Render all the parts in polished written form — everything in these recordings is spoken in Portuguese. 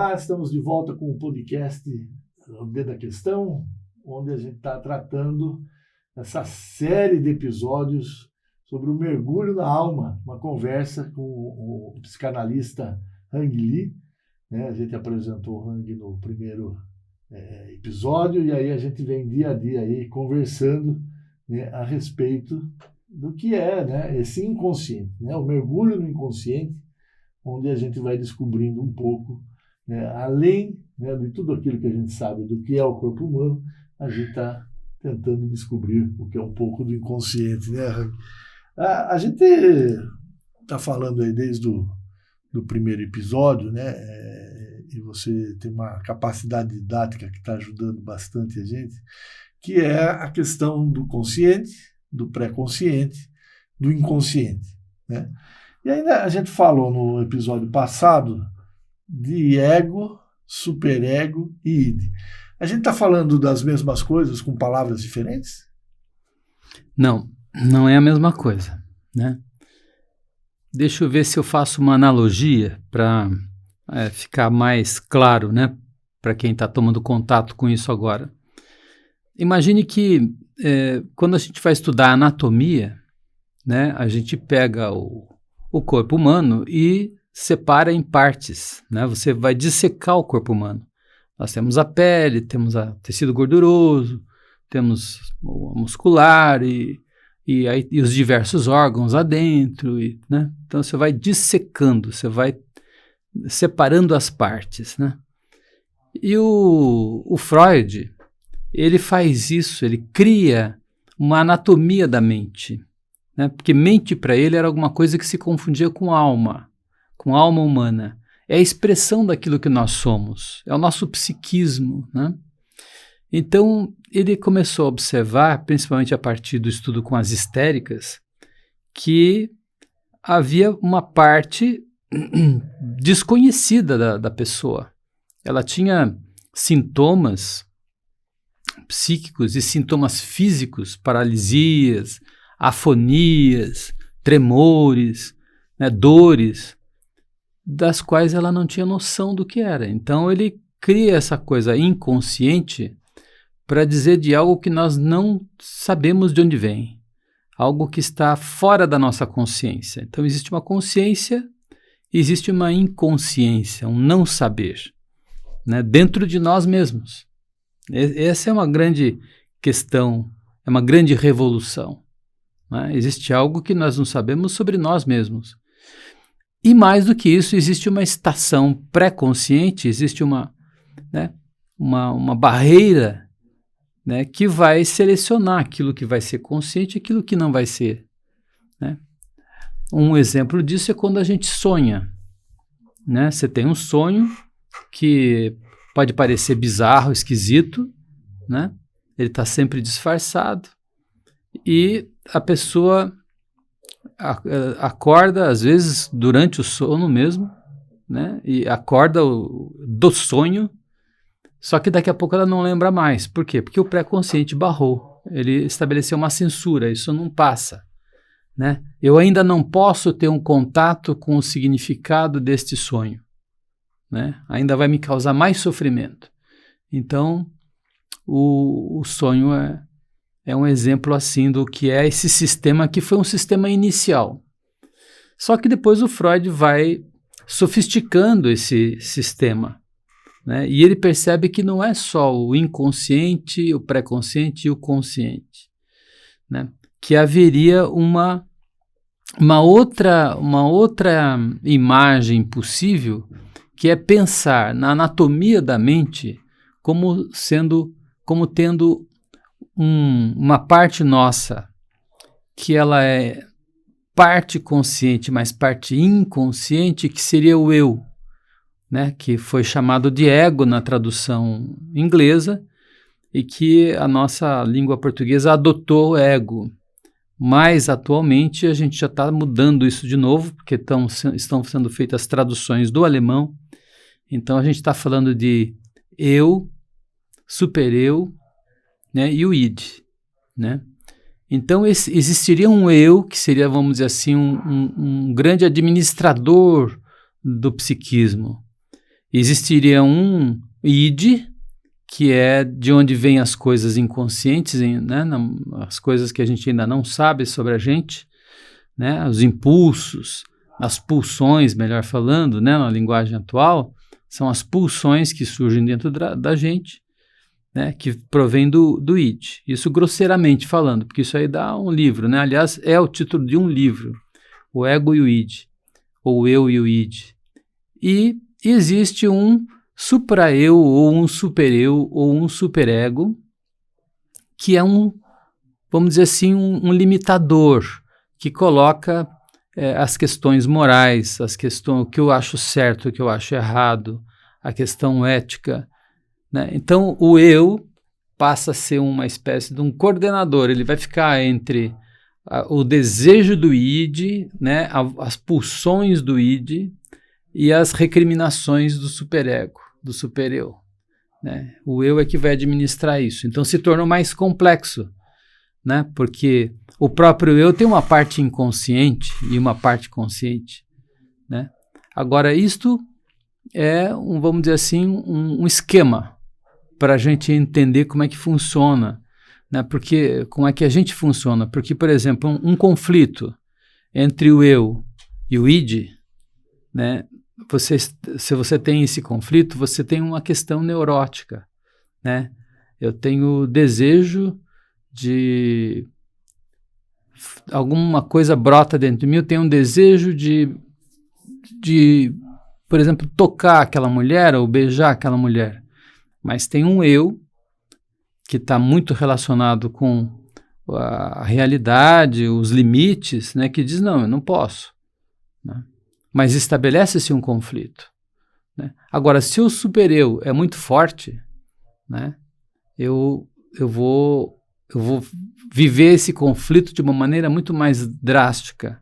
Olá, estamos de volta com o podcast O Dedo da Questão, onde a gente está tratando essa série de episódios sobre o mergulho na alma, uma conversa com o psicanalista Hang Lee. Né? A gente apresentou o Hang no primeiro episódio e aí a gente vem dia a dia aí conversando, né, a respeito do que é, né, esse inconsciente, né, o mergulho no inconsciente, onde a gente vai descobrindo um pouco, né, além, né, de tudo aquilo que a gente sabe do que é o corpo humano, a gente está tentando descobrir o que é um pouco do inconsciente, né? A gente está falando aí desde do primeiro episódio, né? E você tem uma capacidade didática que está ajudando bastante a gente, que é a questão do consciente, do pré-consciente, do inconsciente, né? E ainda a gente falou no episódio passado de ego, superego e id. A gente está falando das mesmas coisas com palavras diferentes? Não, não é a mesma coisa, né? Deixa eu ver se eu faço uma analogia para ficar mais claro, né? Para quem está tomando contato com isso agora. Imagine que quando a gente vai estudar anatomia, né? A gente pega o corpo humano e separa em partes, né? Você vai dissecar o corpo humano. Nós temos a pele, temos o tecido gorduroso, temos o muscular e os diversos órgãos lá dentro, né? Então você vai dissecando, você vai separando as partes, né? E o Freud, ele faz isso, ele cria uma anatomia da mente, né? Porque mente para ele era alguma coisa que se confundia com alma humana. É a expressão daquilo que nós somos, é o nosso psiquismo, né? Então, ele começou a observar, principalmente a partir do estudo com as histéricas, que havia uma parte desconhecida da pessoa. Ela tinha sintomas psíquicos e sintomas físicos, paralisias, afonias, tremores, né, dores, das quais ela não tinha noção do que era. Então ele cria essa coisa inconsciente para dizer de algo que nós não sabemos de onde vem, algo que está fora da nossa consciência. Então existe uma consciência, existe uma inconsciência, um não saber, né, dentro de nós mesmos. Essa é uma grande questão, é uma grande revolução, né? Existe algo que nós não sabemos sobre nós mesmos. E mais do que isso, existe uma estação pré-consciente, existe uma barreira, né, que vai selecionar aquilo que vai ser consciente e aquilo que não vai ser, né? Um exemplo disso é quando a gente sonha, né? Você tem um sonho que pode parecer bizarro, esquisito, né? Ele está sempre disfarçado e a pessoa acorda, às vezes, durante o sono mesmo, né? E acorda do sonho, só que daqui a pouco ela não lembra mais. Por quê? Porque o pré-consciente barrou, ele estabeleceu uma censura, isso não passa, né? Eu ainda não posso ter um contato com o significado deste sonho, né? Ainda vai me causar mais sofrimento. Então, o sonho é um exemplo assim do que é esse sistema que foi um sistema inicial. Só que depois o Freud vai sofisticando esse sistema, né? E ele percebe que não é só o inconsciente, o pré-consciente e o consciente, né? Que haveria uma outra imagem possível, que é pensar na anatomia da mente como tendo uma parte nossa, que ela é parte consciente, mas parte inconsciente, que seria o eu, né? Que foi chamado de ego na tradução inglesa, e que a nossa língua portuguesa adotou ego. Mas atualmente a gente já está mudando isso de novo, porque estão sendo feitas traduções do alemão. Então a gente está falando de eu, super-eu, né, e o id, né? Então existiria um eu que seria, vamos dizer assim, um grande administrador do psiquismo. Existiria um id, que é de onde vêm as coisas inconscientes, né? As coisas que a gente ainda não sabe sobre a gente, né? Os impulsos, as pulsões, melhor falando, né? Na linguagem atual, são as pulsões que surgem dentro da gente, né? Que provém do id. Isso grosseiramente falando, porque isso aí dá um livro, né? Aliás, é o título de um livro, O Ego e o Id, ou Eu e o Id. E existe um supra-eu, ou um super-eu, ou um superego, que é vamos dizer assim, um limitador, que coloca as questões morais, o que eu acho certo, o que eu acho errado, a questão ética, né? Então, o eu passa a ser uma espécie de um coordenador, ele vai ficar entre o desejo do id, né, as pulsões do id e as recriminações do superego, do supereu, né? O eu é que vai administrar isso. Então se tornou mais complexo, né? Porque o próprio eu tem uma parte inconsciente e uma parte consciente, né? Agora, isto é, vamos dizer assim, um esquema para a gente entender como é que funciona, né? Porque, como é que a gente funciona? Porque, por exemplo, um conflito entre o eu e o id, né? Se você tem esse conflito, você tem uma questão neurótica, né? Eu tenho desejo de alguma coisa brota dentro de mim, eu tenho um desejo de, por exemplo, tocar aquela mulher ou beijar aquela mulher, mas tem um eu que está muito relacionado com a realidade, os limites, né, que diz, não, eu não posso, né? Mas estabelece-se um conflito, né? Agora, se o super-eu é muito forte, né, eu vou viver esse conflito de uma maneira muito mais drástica,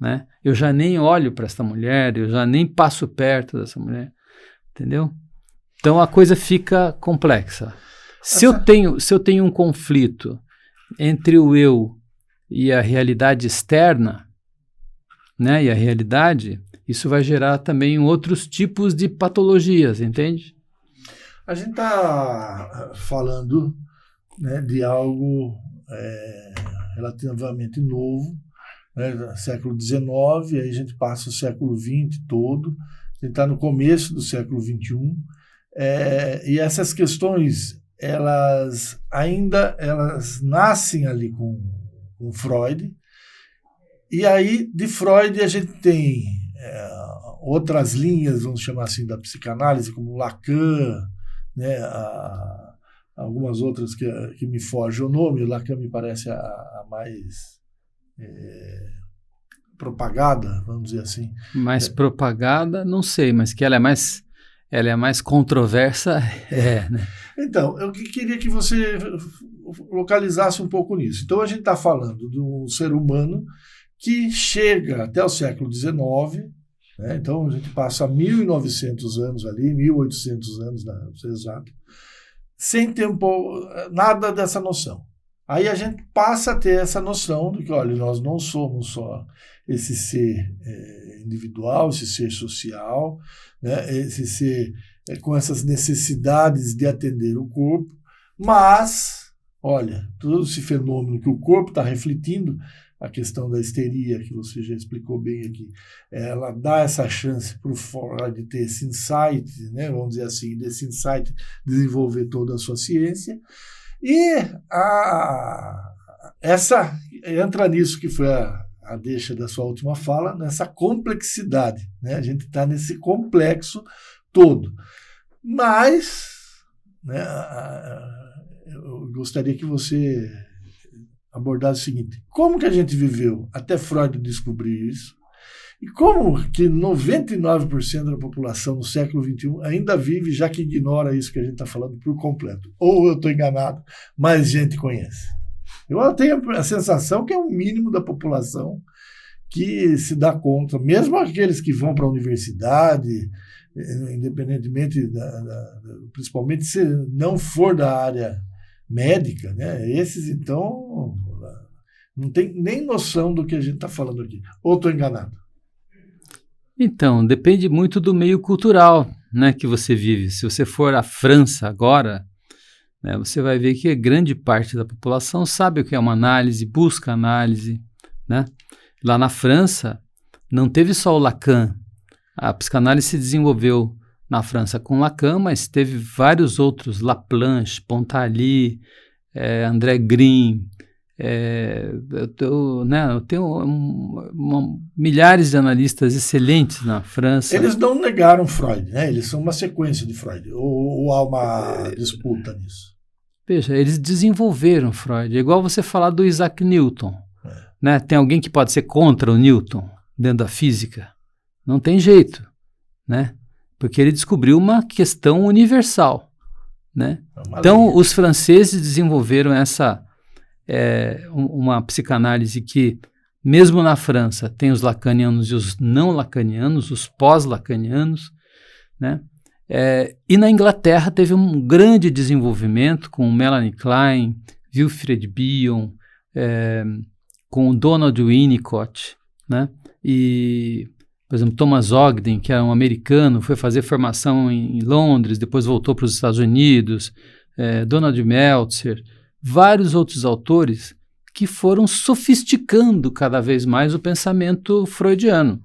né? Eu já nem olho para essa mulher, eu já nem passo perto dessa mulher, entendeu? Então a coisa fica complexa. Se eu tenho um conflito entre o eu e a realidade externa, né, e a realidade, isso vai gerar também outros tipos de patologias, entende? A gente está falando, né, de algo relativamente novo, né, século XIX, aí a gente passa o século XX todo, a gente está no começo do século XXI, e essas questões, elas nascem ali com Freud, e aí de Freud a gente tem outras linhas, vamos chamar assim, da psicanálise, como Lacan, né, algumas outras que me foge o nome. Lacan me parece a mais propagada, vamos dizer assim. Mais propagada, não sei, mas que ela é mais controversa, né? Então, eu queria que você localizasse um pouco nisso. Então, a gente está falando de um ser humano que chega até o século XIX, né? Então, a gente passa 1.900 anos ali, 1.800 anos, para ser exato, sem ter nada dessa noção. Aí a gente passa a ter essa noção de que, olha, nós não somos só esse ser individual, esse ser social, né, esse ser com essas necessidades de atender o corpo, mas, olha, todo esse fenômeno que o corpo está refletindo, a questão da histeria, que você já explicou bem aqui, ela dá essa chance para o Freud de ter esse insight, né, vamos dizer assim, desse insight desenvolver toda a sua ciência, e essa entra nisso que foi a deixa da sua última fala, nessa complexidade, né? A gente está nesse complexo todo. Mas, né, eu gostaria que você abordasse o seguinte: como que a gente viveu até Freud descobrir isso? E como que 99% da população no século XXI ainda vive, já que ignora isso que a gente está falando por completo? Ou eu estou enganado, mais gente conhece. Eu tenho a sensação que é o mínimo da população que se dá conta, mesmo aqueles que vão para a universidade, independentemente, principalmente se não for da área médica, né? Esses, então, não tem nem noção do que a gente está falando aqui. Ou estou enganado? Então, depende muito do meio cultural, né, que você vive. Se você for à França agora, né, você vai ver que grande parte da população sabe o que é uma análise, busca análise, né? Lá na França, não teve só o Lacan. A psicanálise se desenvolveu na França com Lacan, mas teve vários outros, Laplanche, Pontaly, André Green. Eu tenho milhares de analistas excelentes na França. Eles não negaram Freud, né? Eles são uma sequência de Freud. Ou há uma disputa nisso? Veja, eles desenvolveram Freud. É igual você falar do Isaac Newton. Né? Tem alguém que pode ser contra o Newton dentro da física? Não tem jeito, né? Porque ele descobriu uma questão universal, né? Então, os franceses desenvolveram uma psicanálise que, mesmo na França, tem os lacanianos e os não lacanianos, os pós-lacanianos, né? E na Inglaterra teve um grande desenvolvimento com Melanie Klein, Wilfred Bion, com Donald Winnicott, né? E, por exemplo, Thomas Ogden, que era um americano, foi fazer formação em Londres, depois voltou para os Estados Unidos, Donald Meltzer, vários outros autores que foram sofisticando cada vez mais o pensamento freudiano,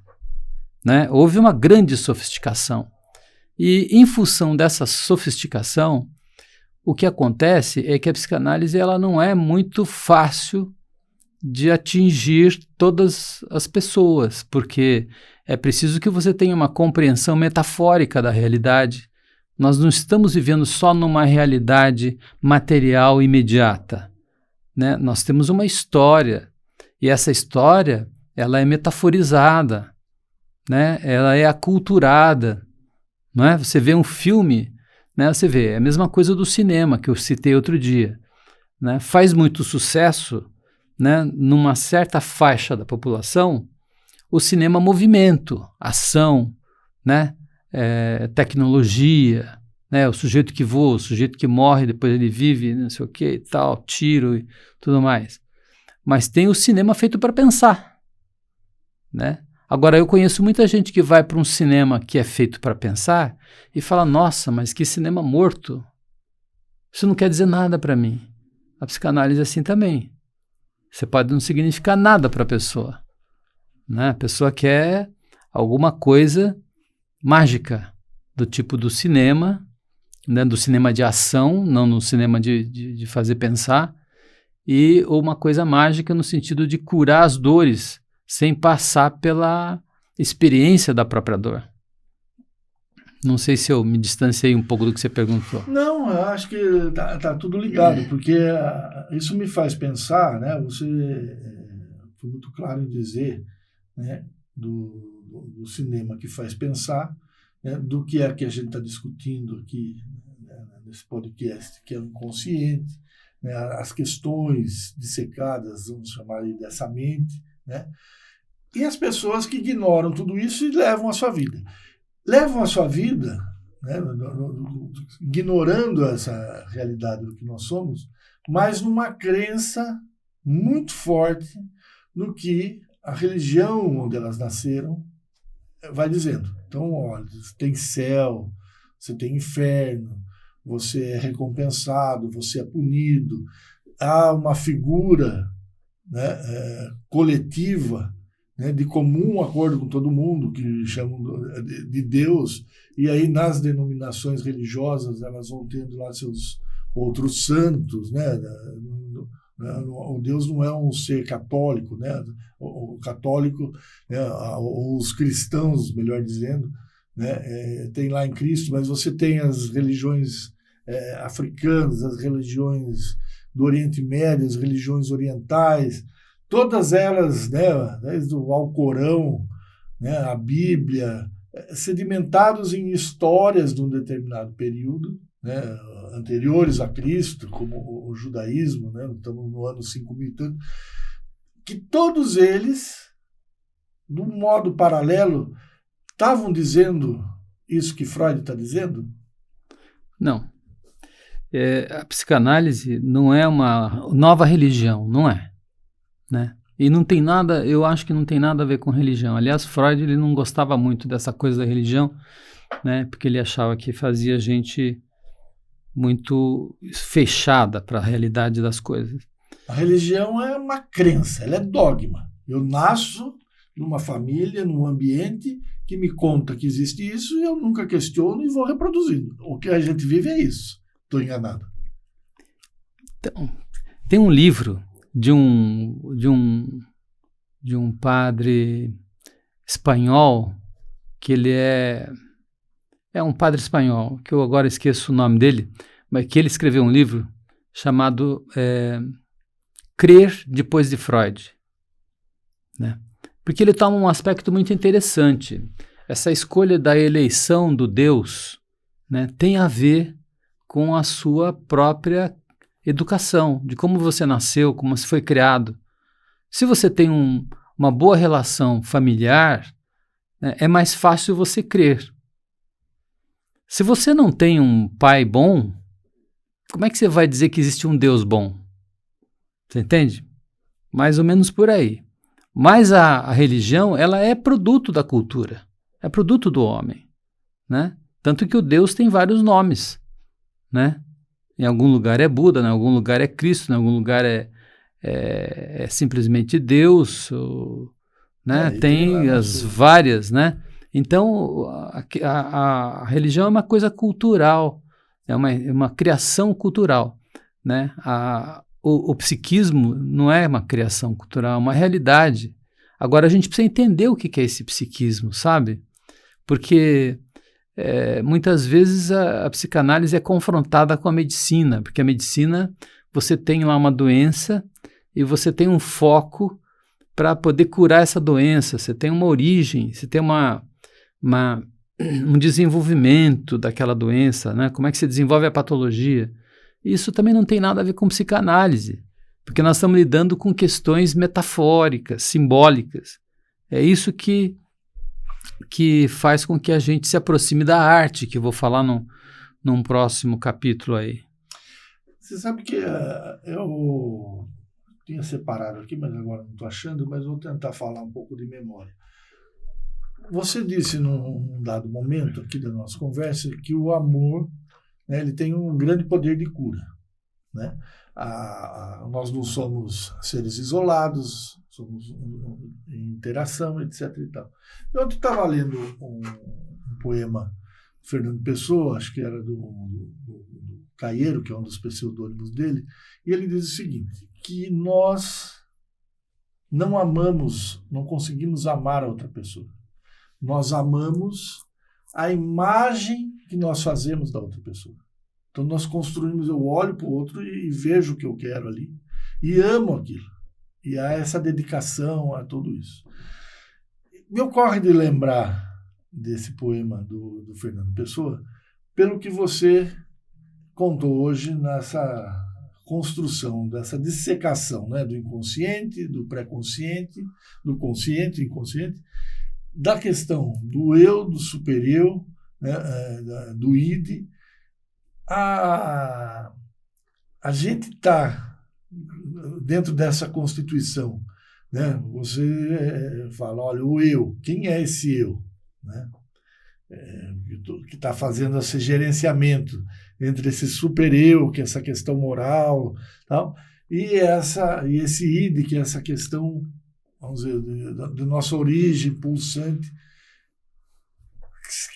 né? Houve uma grande sofisticação. E, em função dessa sofisticação, o que acontece é que a psicanálise ela não é muito fácil de atingir todas as pessoas, porque é preciso que você tenha uma compreensão metafórica da realidade. Nós não estamos vivendo só numa realidade material imediata, né? Nós temos uma história, e essa história ela é metaforizada, né? Ela é aculturada, não é? Você vê um filme, né? Você vê, é a mesma coisa do cinema que eu citei outro dia, né? Faz muito sucesso, né? Numa certa faixa da população, o cinema movimento, ação, né? Tecnologia, né? O sujeito que voa, o sujeito que morre, depois ele vive, não sei o que e tal, tiro e tudo mais. Mas tem o cinema feito para pensar, né? Agora, eu conheço muita gente que vai para um cinema que é feito para pensar e fala, nossa, mas que cinema morto. Isso não quer dizer nada para mim. A psicanálise é assim também. Você pode não significar nada para a pessoa, né? A pessoa quer alguma coisa mágica, do tipo do cinema, né? Do cinema de ação, não no cinema de fazer pensar, ou uma coisa mágica no sentido de curar as dores, sem passar pela experiência da própria dor. Não sei se eu me distanciei um pouco do que você perguntou. Não, eu acho que tá tudo ligado, porque isso me faz pensar, né? Você foi muito claro em dizer, né, do cinema que faz pensar, né, do que é que a gente está discutindo aqui, né, nesse podcast, que é o inconsciente, né, as questões dissecadas, vamos chamar dessa mente, né? E as pessoas que ignoram tudo isso e levam a sua vida. Levam a sua vida, né, ignorando essa realidade do que nós somos, mas numa crença muito forte no que a religião onde elas nasceram vai dizendo. Então, olha, você tem céu, você tem inferno, você é recompensado, você é punido. Há uma figura, né, coletiva, né, de comum acordo com todo mundo, que chamam de Deus, e aí nas denominações religiosas elas vão tendo lá seus outros santos, né? O Deus não é um ser católico, né? O católico, né, os cristãos, melhor dizendo, né, tem lá em Cristo, mas você tem as religiões africanas, as religiões do Oriente Médio, as religiões orientais, todas elas, né, desde o Alcorão, né, a Bíblia, sedimentados em histórias de um determinado período, né, anteriores a Cristo, como o judaísmo, né, estamos no ano 5.000 e tanto, que todos eles, de um modo paralelo, estavam dizendo isso que Freud está dizendo? Não. A psicanálise não é uma nova religião, não é, né? E não tem nada, eu acho que não tem nada a ver com religião. Aliás, Freud ele não gostava muito dessa coisa da religião, né? Porque ele achava que fazia a gente muito fechada para a realidade das coisas. A religião é uma crença, ela é dogma. Eu nasço numa família, num ambiente que me conta que existe isso e eu nunca questiono e vou reproduzindo. O que a gente vive é isso. Estou enganado. Então, tem um livro de um padre espanhol, que ele é um padre espanhol, que eu agora esqueço o nome dele, mas que ele escreveu um livro chamado Crer Depois de Freud, né? Porque ele toma um aspecto muito interessante. Essa escolha da eleição do Deus, né, tem a ver com a sua própria educação, de como você nasceu, como você foi criado. Se você tem uma boa relação familiar, né, é mais fácil você crer. Se você não tem um pai bom, como é que você vai dizer que existe um Deus bom? Você entende? Mais ou menos por aí. Mas a religião, ela é produto da cultura, é produto do homem, né? Tanto que o Deus tem vários nomes, né? Em algum lugar é Buda, em algum lugar é Cristo, em algum lugar é simplesmente Deus, né? Tem as várias, né? Então, a religião é uma coisa cultural, é uma criação cultural, né? O psiquismo não é uma criação cultural, é uma realidade. Agora, a gente precisa entender o que é esse psiquismo, sabe? Porque muitas vezes a psicanálise é confrontada com a medicina, porque a medicina, você tem lá uma doença e você tem um foco para poder curar essa doença, você tem uma origem, você tem um desenvolvimento daquela doença, né? Como é que se desenvolve a patologia. Isso também não tem nada a ver com psicanálise, porque nós estamos lidando com questões metafóricas, simbólicas. É isso que faz com que a gente se aproxime da arte, que eu vou falar num próximo capítulo aí. Você sabe que eu tinha separado aqui, mas agora não estou achando, mas vou tentar falar um pouco de memória. Você disse num dado momento aqui da nossa conversa que o amor, né, ele tem um grande poder de cura, né? Nós não somos seres isolados, somos em interação, etc. E tal. Eu ontem estava lendo um poema do Fernando Pessoa, acho que era do Caeiro, que é um dos pseudônimos dele, e ele diz o seguinte, que nós não amamos, não conseguimos amar a outra pessoa. Nós amamos a imagem que nós fazemos da outra pessoa. Então nós construímos, eu olho para o outro e vejo o que eu quero ali e amo aquilo. E há essa dedicação a tudo isso. Me ocorre de lembrar desse poema do Fernando Pessoa pelo que você contou hoje nessa construção, dessa dissecação, né, do inconsciente, do pré-consciente, do consciente, inconsciente, da questão do eu, do super-eu, né, do id. A gente está dentro dessa constituição, né? Você fala, olha, o eu, quem é esse eu, né? Que está fazendo esse gerenciamento entre esse super-eu, que é essa questão moral, tal, e esse id, que é essa questão, vamos dizer, da nossa origem pulsante.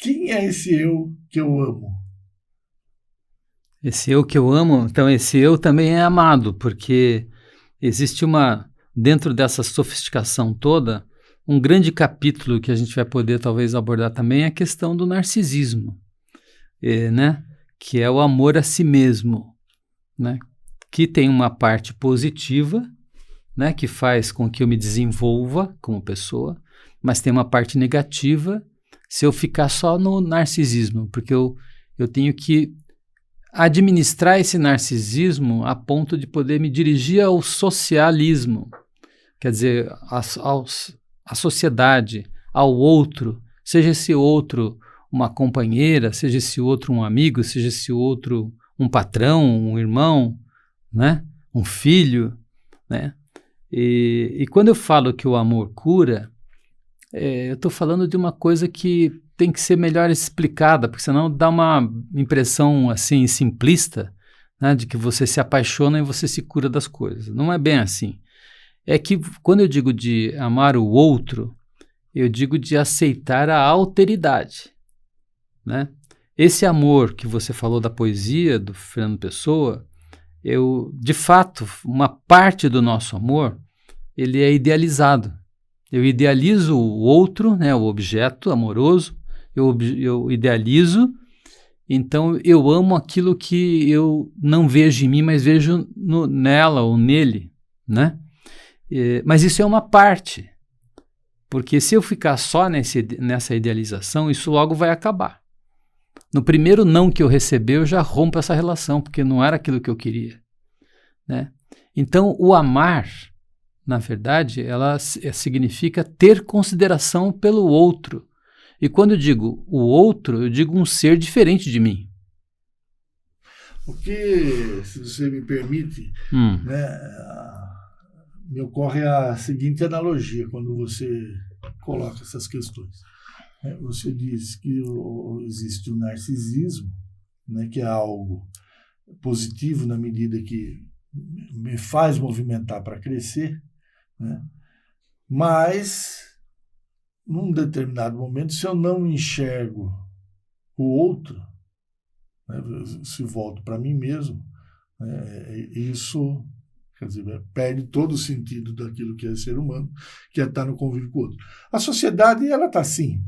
Quem é esse eu que eu amo? Esse eu que eu amo, então esse eu também é amado, porque existe dentro dessa sofisticação toda, um grande capítulo que a gente vai poder talvez abordar também é a questão do narcisismo, né? Que é o amor a si mesmo, né? Que tem uma parte positiva, né? Que faz com que eu me desenvolva como pessoa, mas tem uma parte negativa se eu ficar só no narcisismo, porque eu tenho que administrar esse narcisismo a ponto de poder me dirigir ao socialismo, quer dizer, à sociedade, ao outro, seja esse outro uma companheira, seja esse outro um amigo, seja esse outro um patrão, um irmão, né? Um filho, né? E quando eu falo que o amor cura, eu estou falando de uma coisa que tem que ser melhor explicada, porque senão dá uma impressão assim simplista, né, de que você se apaixona e você se cura das coisas. Não é bem assim. É que quando eu digo de amar o outro, eu digo de aceitar a alteridade, né? Esse amor que você falou da poesia do Fernando Pessoa, de fato, uma parte do nosso amor, ele é idealizado. Eu idealizo o outro, né, o objeto amoroso, eu idealizo, então eu amo aquilo que eu não vejo em mim, mas vejo nela ou nele, né? Mas isso é uma parte, porque se eu ficar só nessa idealização, isso logo vai acabar. No primeiro não que eu receber, eu já rompo essa relação, porque não era aquilo que eu queria, né? Então, o amar, na verdade, ela significa ter consideração pelo outro. E quando eu digo o outro, eu digo um ser diferente de mim. O que, se você me permite, né, me ocorre a seguinte analogia quando você coloca essas questões. Você diz que existe o narcisismo, né, que é algo positivo na medida que me faz movimentar para crescer, né? Mas, num determinado momento, se eu não enxergo o outro, né, se volto para mim mesmo, isso, quer dizer, perde todo o sentido daquilo que é ser humano, que é estar no convívio com o outro. A sociedade, ela está assim,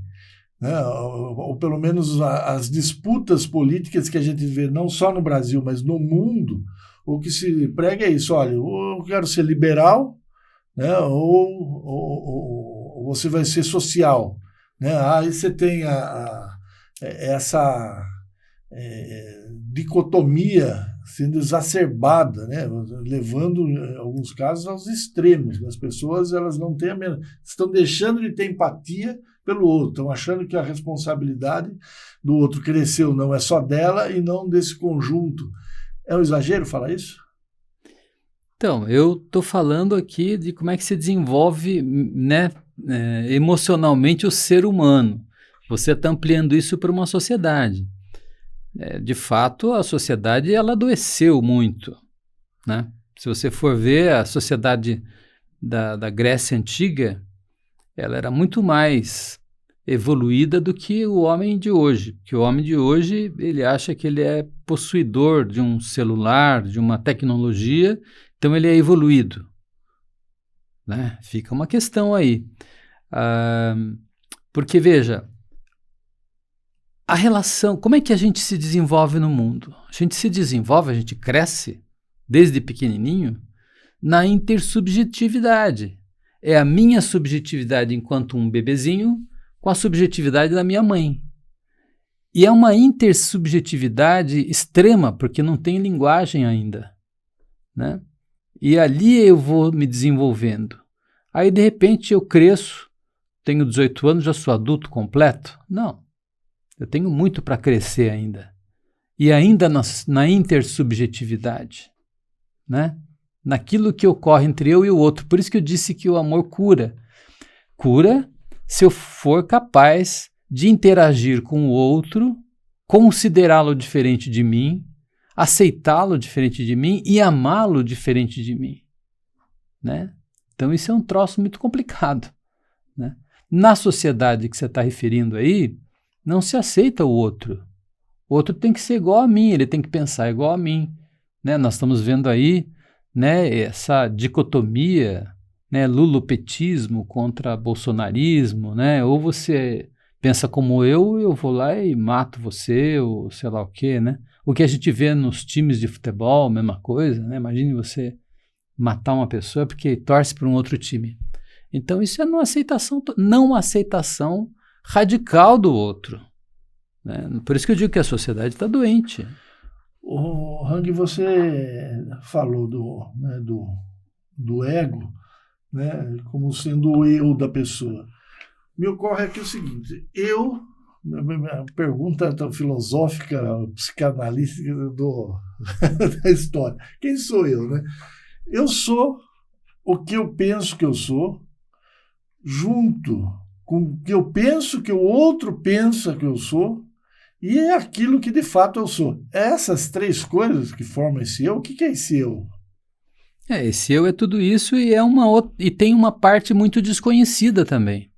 né? Ou pelo menos as disputas políticas que a gente vê não só no Brasil, mas no mundo, o que se prega é isso: olha, ou eu quero ser liberal, né, ou você vai ser social, né? Aí você tem essa dicotomia sendo exacerbada, né, levando, em alguns casos, aos extremos. As pessoas, elas não têm estão deixando de ter empatia pelo outro, estão achando que a responsabilidade do outro crescer ou não é só dela e não desse conjunto. É um exagero falar isso? Então, eu estou falando aqui de como é que se desenvolve, né, emocionalmente o ser humano. Você está ampliando isso para uma sociedade. De fato, a sociedade ela adoeceu muito, né? Se você for ver a sociedade da Grécia Antiga, ela era muito mais evoluída do que o homem de hoje. Porque o homem de hoje, ele acha que ele é possuidor de um celular, de uma tecnologia, então ele é evoluído, né? Fica uma questão aí. Porque, veja, a relação, como é que a gente se desenvolve no mundo? A gente se desenvolve, a gente cresce, desde pequenininho, na intersubjetividade. É a minha subjetividade enquanto um bebezinho com a subjetividade da minha mãe. E é uma intersubjetividade extrema, porque não tem linguagem ainda, né? E ali eu vou me desenvolvendo. Aí, de repente, eu cresço, tenho 18 anos, já sou adulto completo? Não. Eu tenho muito para crescer ainda. E ainda na intersubjetividade, né? Naquilo que ocorre entre eu e o outro. Por isso que eu disse que o amor cura. Cura se eu for capaz de interagir com o outro, considerá-lo diferente de mim, aceitá-lo diferente de mim e amá-lo diferente de mim, né? Então isso é um troço muito complicado, né? Na sociedade que você está referindo aí, não se aceita o outro. O outro tem que ser igual a mim, ele tem que pensar igual a mim, né? Nós estamos vendo aí, né, essa dicotomia, né, lulopetismo contra bolsonarismo, né? Ou você pensa como eu vou lá e mato você, ou sei lá o quê, né? O que a gente vê nos times de futebol, mesma coisa, né? Imagine você matar uma pessoa porque torce para um outro time. Então isso é não aceitação radical do outro, né? Por isso que eu digo que a sociedade está doente. O Hang, você falou do ego, né, como sendo o eu da pessoa. Me ocorre aqui o seguinte: minha pergunta tão filosófica, psicanalística da história. Quem sou eu, né? Eu sou o que eu penso que eu sou, junto com o que eu penso, que o outro pensa que eu sou, e é aquilo que de fato eu sou. Essas três coisas que formam esse eu, o que é esse eu? Esse eu é tudo isso e e tem uma parte muito desconhecida também,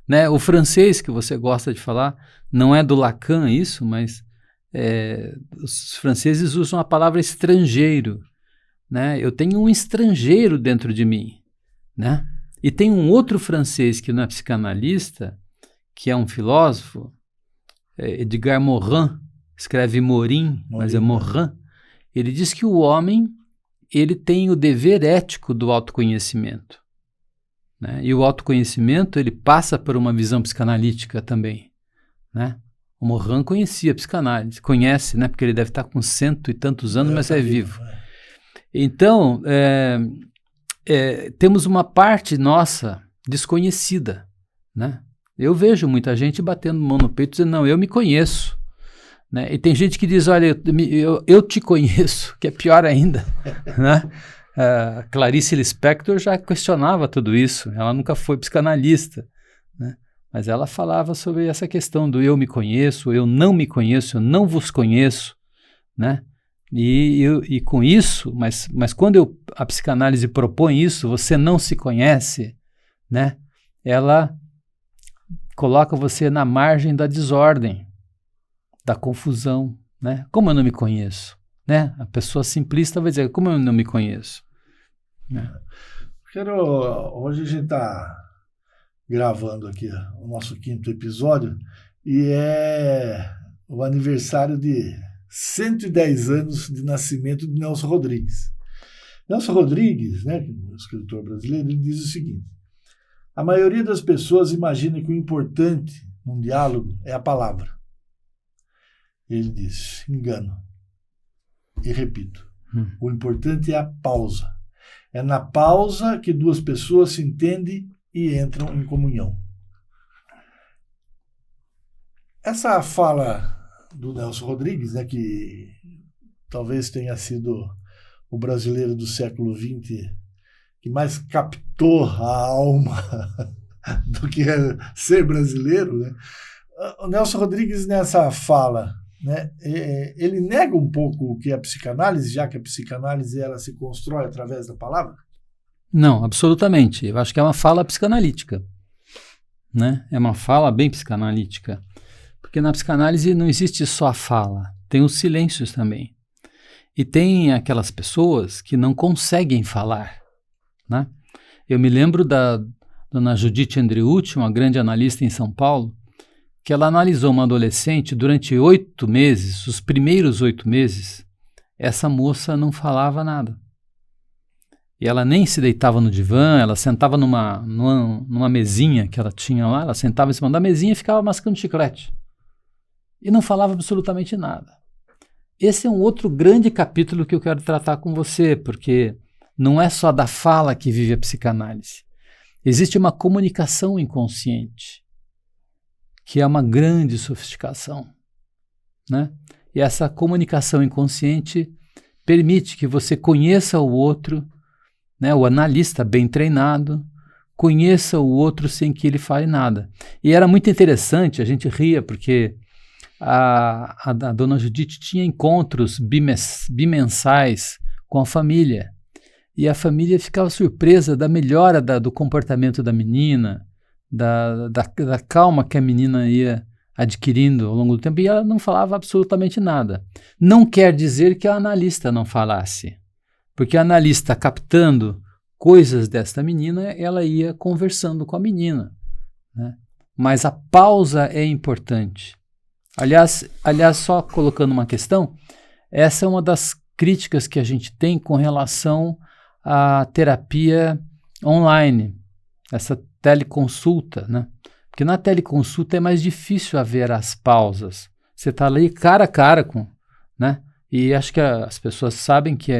né? O francês que você gosta de falar, não é do Lacan isso, mas os franceses usam a palavra estrangeiro, né? Eu tenho um estrangeiro dentro de mim, né? E tem um outro francês que não é psicanalista, que é um filósofo, Edgar Morin, escreve Morin, mas é Morin. Ele diz que o homem ele tem o dever ético do autoconhecimento, né? E o autoconhecimento ele passa por uma visão psicanalítica também, né? O Morin conhecia a psicanálise, conhece, né? Porque ele deve estar com 100 e tantos anos, mas é vivo. Então, temos uma parte nossa desconhecida, né? Eu vejo muita gente batendo mão no peito dizendo, não, eu me conheço, né? E tem gente que diz, olha, eu te conheço, que é pior ainda, né? Clarice Lispector já questionava tudo isso, ela nunca foi psicanalista, né? Mas ela falava sobre essa questão do eu me conheço, eu não me conheço, eu não vos conheço, né? E com isso, mas quando a psicanálise propõe isso, você não se conhece, né? Ela coloca você na margem da desordem, da confusão, né? Como eu não me conheço, né? A pessoa simplista vai dizer, como eu não me conheço? Né? Hoje a gente está gravando aqui o nosso 5º episódio e é o aniversário de 110 anos de nascimento de Nelson Rodrigues. Nelson Rodrigues, né, um escritor brasileiro, ele diz o seguinte: a maioria das pessoas imagina que o importante num diálogo é a palavra. Ele diz, engano. E repito, o importante é a pausa. É na pausa que duas pessoas se entendem e entram em comunhão. Essa fala do Nelson Rodrigues, né, que talvez tenha sido o brasileiro do século XX que mais captou a alma do que é ser brasileiro, né? O Nelson Rodrigues, nessa fala, né, ele nega um pouco o que é a psicanálise, já que a psicanálise ela se constrói através da palavra? Não, absolutamente. Eu acho que é uma fala psicanalítica, né? É uma fala bem psicanalítica. Porque na psicanálise não existe só a fala, tem os silêncios também. E tem aquelas pessoas que não conseguem falar, né? Eu me lembro da dona Judith Andreucci, uma grande analista em São Paulo, que ela analisou uma adolescente durante 8 meses, os primeiros 8 meses, essa moça não falava nada. E ela nem se deitava no divã, ela sentava numa mesinha que ela tinha lá, ela sentava em cima da mesinha e ficava mascando chiclete. E não falava absolutamente nada. Esse é um outro grande capítulo que eu quero tratar com você, porque não é só da fala que vive a psicanálise. Existe uma comunicação inconsciente, que é uma grande sofisticação, né? E essa comunicação inconsciente permite que você conheça o outro, né? O analista bem treinado, conheça o outro sem que ele fale nada. E era muito interessante, a gente ria, porque a dona Judith tinha encontros bimensais com a família. E a família ficava surpresa da melhora do comportamento da menina, da calma que a menina ia adquirindo ao longo do tempo, e ela não falava absolutamente nada. Não quer dizer que a analista não falasse, porque a analista, captando coisas desta menina, ela ia conversando com a menina, né? Mas a pausa é importante. Aliás, só colocando uma questão, essa é uma das críticas que a gente tem com relação à terapia online, essa teleconsulta, né? Porque na teleconsulta é mais difícil haver as pausas. Você está ali cara a cara com, né? E acho que as pessoas sabem que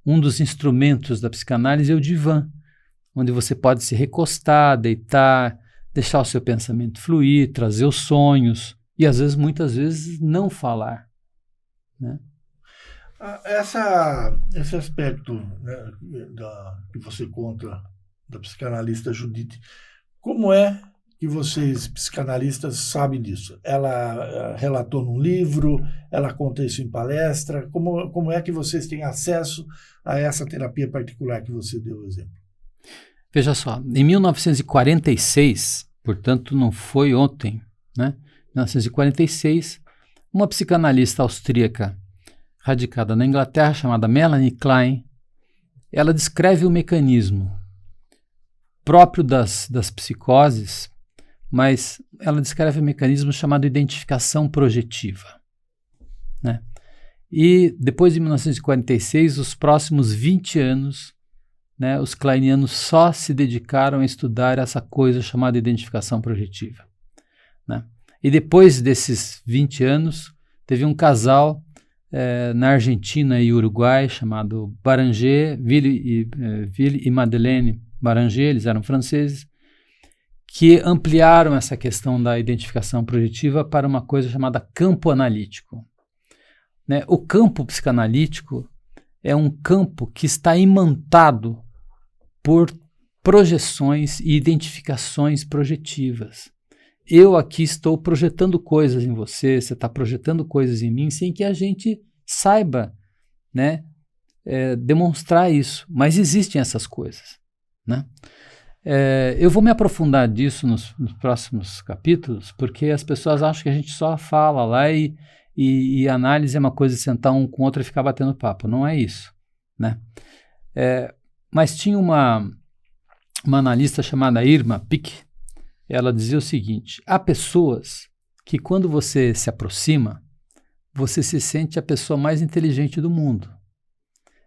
um dos instrumentos da psicanálise é o divã, onde você pode se recostar, deitar, deixar o seu pensamento fluir, trazer os sonhos e às vezes, muitas vezes, não falar, né? Esse aspecto, né, que você conta da psicanalista Judith, como é que vocês, psicanalistas, sabem disso? Ela relatou num livro? Ela conta isso em palestra? Como é que vocês têm acesso a essa terapia particular que você deu o exemplo? Veja só, em 1946, portanto não foi ontem, né? Em 1946, uma psicanalista austríaca radicada na Inglaterra, chamada Melanie Klein, ela descreve o mecanismo próprio das psicoses, mas ela descreve um mecanismo chamado identificação projetiva, né? E depois de 1946, os próximos 20 anos, né, os kleinianos só se dedicaram a estudar essa coisa chamada identificação projetiva, né? E depois desses 20 anos, teve um casal na Argentina e Uruguai chamado Baranger, Ville e Madeleine Baranger, eles eram franceses, que ampliaram essa questão da identificação projetiva para uma coisa chamada campo analítico, né? O campo psicanalítico é um campo que está imantado por projeções e identificações projetivas. Eu aqui estou projetando coisas em você, você está projetando coisas em mim, sem que a gente saiba, né, demonstrar isso. Mas existem essas coisas, né? Eu vou me aprofundar disso nos próximos capítulos, porque as pessoas acham que a gente só fala lá e análise é uma coisa de sentar um com o outro e ficar batendo papo. Não é isso, né? Mas tinha uma analista chamada Irma Pick. Ela dizia o seguinte: há pessoas que quando você se aproxima, você se sente a pessoa mais inteligente do mundo.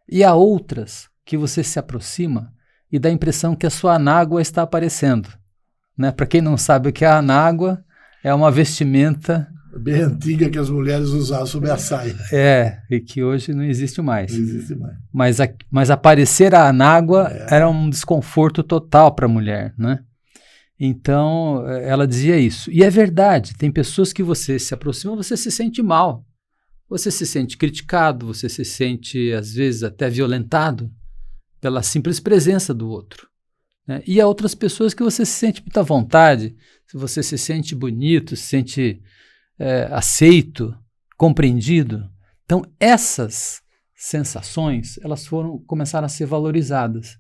E há outras que você se aproxima e dá a impressão que a sua anágua está aparecendo, né? Para quem não sabe o que é a anágua, é uma vestimenta bem antiga que as mulheres usavam sob a saia. E que hoje não existe mais. Não existe mais. Mas aparecer a anágua era um desconforto total para a mulher, né? Então, ela dizia isso. E é verdade, tem pessoas que você se aproxima, você se sente mal. Você se sente criticado, você se sente, às vezes, até violentado pela simples presença do outro, né? E há outras pessoas que você se sente muito à vontade, se você se sente bonito, se sente aceito, compreendido. Então, essas sensações, elas começaram a ser valorizadas.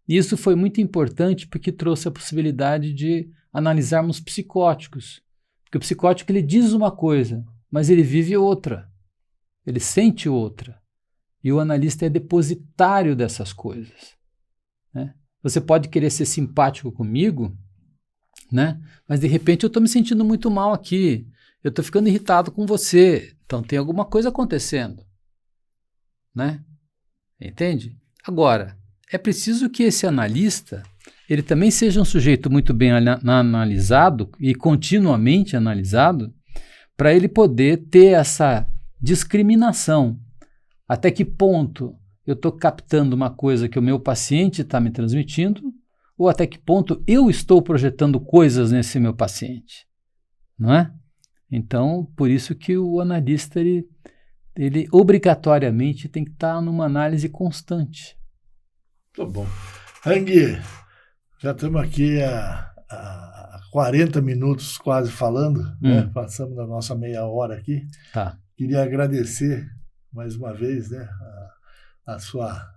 E isso foi muito importante porque trouxe a possibilidade de analisarmos psicóticos. Porque o psicótico, ele diz uma coisa, mas ele vive outra. Ele sente outra. E o analista é depositário dessas coisas, né? Você pode querer ser simpático comigo, né? Mas de repente eu estou me sentindo muito mal aqui. Eu estou ficando irritado com você. Então tem alguma coisa acontecendo, né? Entende? Agora, é preciso que esse analista, ele também seja um sujeito muito bem analisado e continuamente analisado, para ele poder ter essa discriminação. Até que ponto eu estou captando uma coisa que o meu paciente está me transmitindo, ou até que ponto eu estou projetando coisas nesse meu paciente, não é? Então, por isso que o analista, ele obrigatoriamente tem que estar numa análise constante. Tá bom. Hang, já estamos aqui há 40 minutos quase falando, né? Passamos da nossa meia hora aqui. Tá. Queria agradecer mais uma vez, né, a sua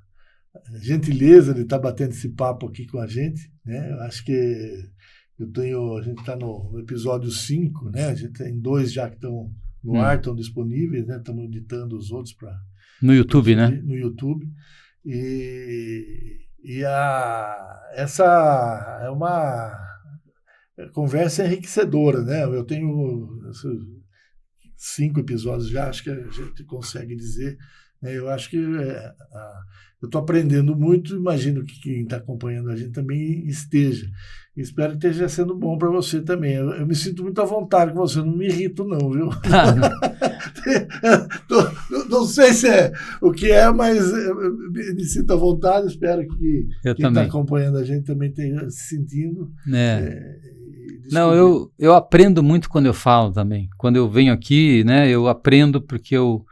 gentileza de estar batendo esse papo aqui com a gente, né? Eu acho que a gente está no episódio 5, né? A gente tem 2 já que estão no ar, estão disponíveis, né? Estamos editando os outros para no YouTube, né? No YouTube. Essa é uma conversa enriquecedora, né? Eu tenho 5 episódios já, acho que a gente consegue dizer, né? Eu acho que eu estou aprendendo muito, imagino que quem está acompanhando a gente também esteja. Espero que esteja sendo bom para você também. Eu me sinto muito à vontade com você, não me irrito não, viu? Não sei se é o que é, mas eu me sinto à vontade, espero que quem está acompanhando a gente também esteja se sentindo. Não, eu aprendo muito quando eu falo também. Quando eu venho aqui, né, eu aprendo porque eu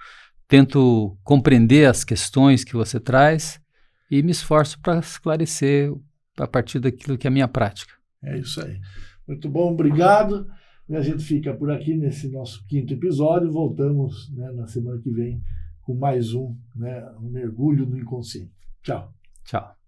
tento compreender as questões que você traz e me esforço para esclarecer a partir daquilo que é a minha prática. É isso aí. Muito bom, obrigado. E a gente fica por aqui nesse nosso 5º episódio. Voltamos, né, na semana que vem com mais um mergulho no inconsciente. Tchau. Tchau.